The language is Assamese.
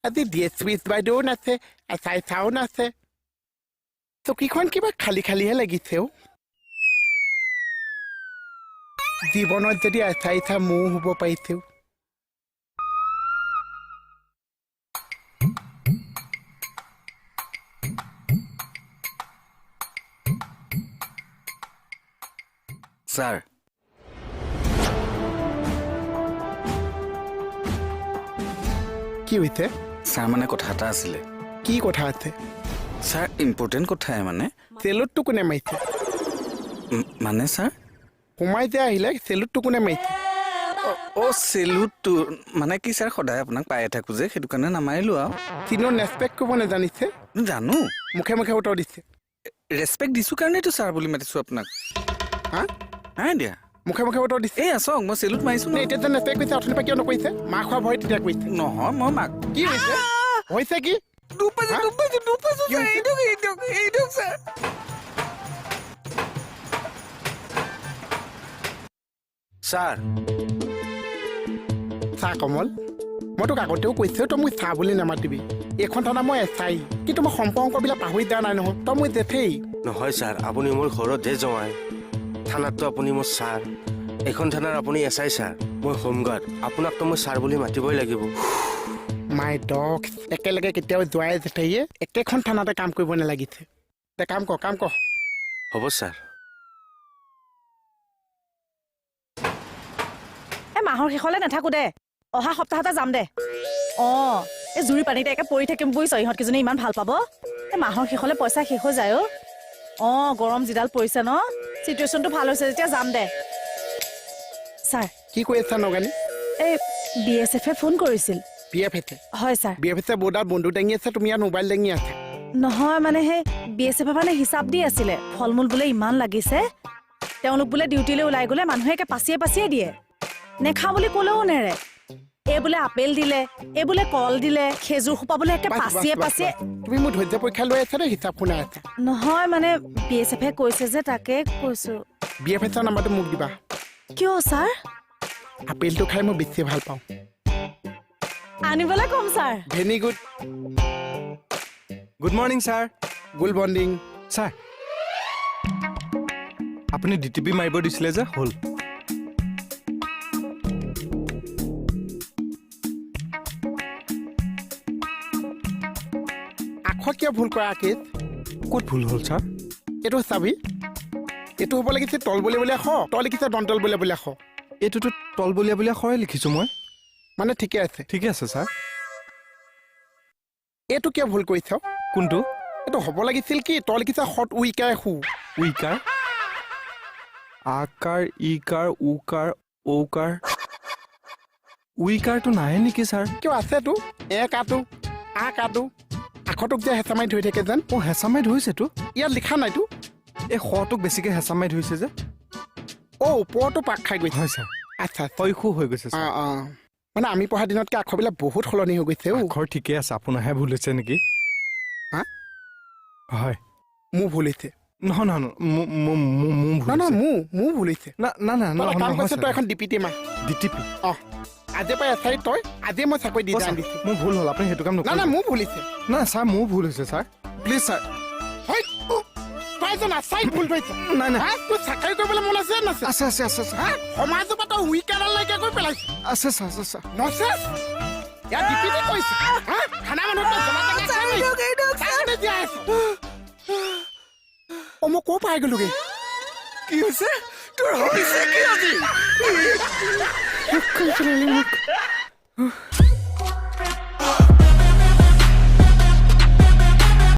আজি ডিএছপি বাইদেউ নাছে এছাই চাও নাছে চকীখন কিবা খালী খালীহে লাগিছে জীৱনত যদি এছাই চা ময়ো হ'ব পাৰিছো স্যার কি হৈছে স্যার মানে কথা এটা আছিলে কি কথা আছে স্যার ইম্পর্টেন্ট কথাই মানে চেলুটটো কোনে মাৰিছে মানে স্যাৰ সোমাই যে আহিলে চেলুটটো কোনে মাৰিছে ও সেলুটটো মানে কি স্যাৰ সদায় আপোনাক পায়ে থাকো যে সেইটো কাৰণে নামাৰিলো আৰু চিনৰ ৰেচপেক্ট কৰিব নাজানিছে জানো মুখে মুখে উত্তৰ দিছে ৰেচপেক্ট দিছো কাৰণেতো স্যাৰ বুলি মাতিছো আপোনাক হা নাই দিয়া মুখে মুখে উত্তৰ দিছে এই আছক মই সেলুট মাৰিছো নে এতিয়া যে ৰেচপেক্ট কৰিছে অথনিৰ পৰা কিয় নকৰিছে মা খোৱা ভয় তেতিয়া কৰিছে নহয় মই মাক কি হৈছে হৈছে কি স্যার স্যার চা কমল মই তোক আগতেও কৈছোঁ তই মোক চা বুলি নামাতিবি এইখন থানা মই এছাই কিন্তু মই সম্পৰ্কবিলাক পাহৰি যোৱা নাই নহয় তই মোৰ জেঠেই নহয় স্যাৰ আপুনি মোৰ ঘৰত যে জমাই থানাততো আপুনি মোৰ স্যাৰ এখন থানাৰ আপুনি এছাই স্যাৰ মই হোমগাৰ্ড আপোনাকতো মই স্যাৰ বুলি মাতিবই লাগিব মাই ডগ একেলগে কেতিয়াও যোৱাই জেঠেইয়ে একেখন থানাতে কাম কৰিব নালাগিছে দে কাম কৰ হ'ব স্যাৰ মাহৰ শেষলৈ নাথাকো দে অহা সপ্তাহতে যাম দে এই জুৰি পানীতে একে পৰি থাকিম বুজিছ ইহঁত কেইজনী ইমান ভাল পাব এই মাহৰ শেষলৈ পইচা শেষ হৈ যায় গৰম যিডাল পৰিছে ন চিটুৱেশ্যনটো ভাল হৈছে যেতিয়া যাম দে ছাৰ কি কৈ আছা নগানী এই BSF ফোন কৰিছিল BFF হয় ছাৰ BFF বৰ্ডাত বন্ধু দাঙি আছে তুমি ইয়াত মোবাইল দাঙি আছে নহয় মানে সেই BSF মানে হিচাপ দি আছিলে ফল মূল বোলে ইমান লাগিছে তেওঁলোক বোলে ডিউটিলৈ ওলাই গ'লে মানুহে একে পাচিয়ে দিয়ে নেখা বুলি ক'লেও নেৰে এই বোলে আপেল দিলে এই বোলে কল দিলে খেজুৰ সোপা বোলে একে পাচিয়ে তুমি মোৰ ধৈৰ্য পৰীক্ষা লৈ আছা নে হিচাপ শুনাই আছা নহয় মানে BSF কৈছে যে তাকে কৈছো BFF নাম্বাৰটো মোক দিবা কিয় ছাৰ আপেলটো খাই মই বেছি ভাল পাওঁ আনিবলৈ কম sir very good good morning sir good morning sir আপুনি DTP মাৰিব দিছিলে যে হ'ল আখৰ কিয় ভুল কৰা আকেশ ক'ত ভুল হ'ল ছাৰ এইটো চাবি এইটো হ'ব লাগিছে তল বুলি খ তই লিখিছে দন্তল বুলি খ এইটোতো তলবলীয়া খৰে লিখিছোঁ মই মানে ঠিকে আছে ঠিকে আছে ছাৰ এইটো কিয় ভুল কৰিছ কোনটো এইটো হ'ব লাগিছিল কি তই লিখিছে হট উইকাৰ হু উইকাৰ আকাৰ ইকাৰ উকাৰ ঔকাৰ উইকাৰটো নাহে নেকি ছাৰ কিয় আছেতো কাটো কাটো আখৰটোক যে হেঁচা মাৰি ধৰি থাকে যেন হেঁচা মাৰি ধৰিছেতো ইয়াত লিখা নাইতো এই শটোক বেছিকৈ হেঁচা মাৰি ধৰিছে যে ওপৰতো পাক খাই গৈছে হয় ছাৰ আচ্ছা শৈশু হৈ গৈছে ছাৰ মানে আমি পঢ়া দিনতকৈ আখৰবিলাক বহুত সলনি হৈ গৈছে আখৰ ঠিকে আছে আপোনাৰহে ভুল হৈছে নেকি হা হয় মোৰ ভুল হৈছে নহয় নহয় মোৰ ভুল হৈছে কাম কৰিছে তই এখন ডিপিটি মাৰ DTP আজি পাই এছাই তই আজি মই চাকৰি দি যাম দিছোঁ মোৰ ভুল হ'ল আপুনি সেইটো কাম নকৰিব মোৰ ভুল হৈছে না ছাৰ মোৰ ভুল হৈছে ছাৰ প্লিজ ছাৰ তই এজন আছাই ভুল পাইছ নাই তোৰ চাকৰি কৰিবলৈ মন আছে নাছে আছে সমাজৰ পৰা তই উইকাৰৰ নাইকিয়া কৰি পেলাইছ আছে ছাৰ নছে ইয়াত ডিপিটি কৈছে খানা মানুহ মই ক'ৰ পাই গ'লোগে কি হৈছে তোৰ হৈছে কি আজি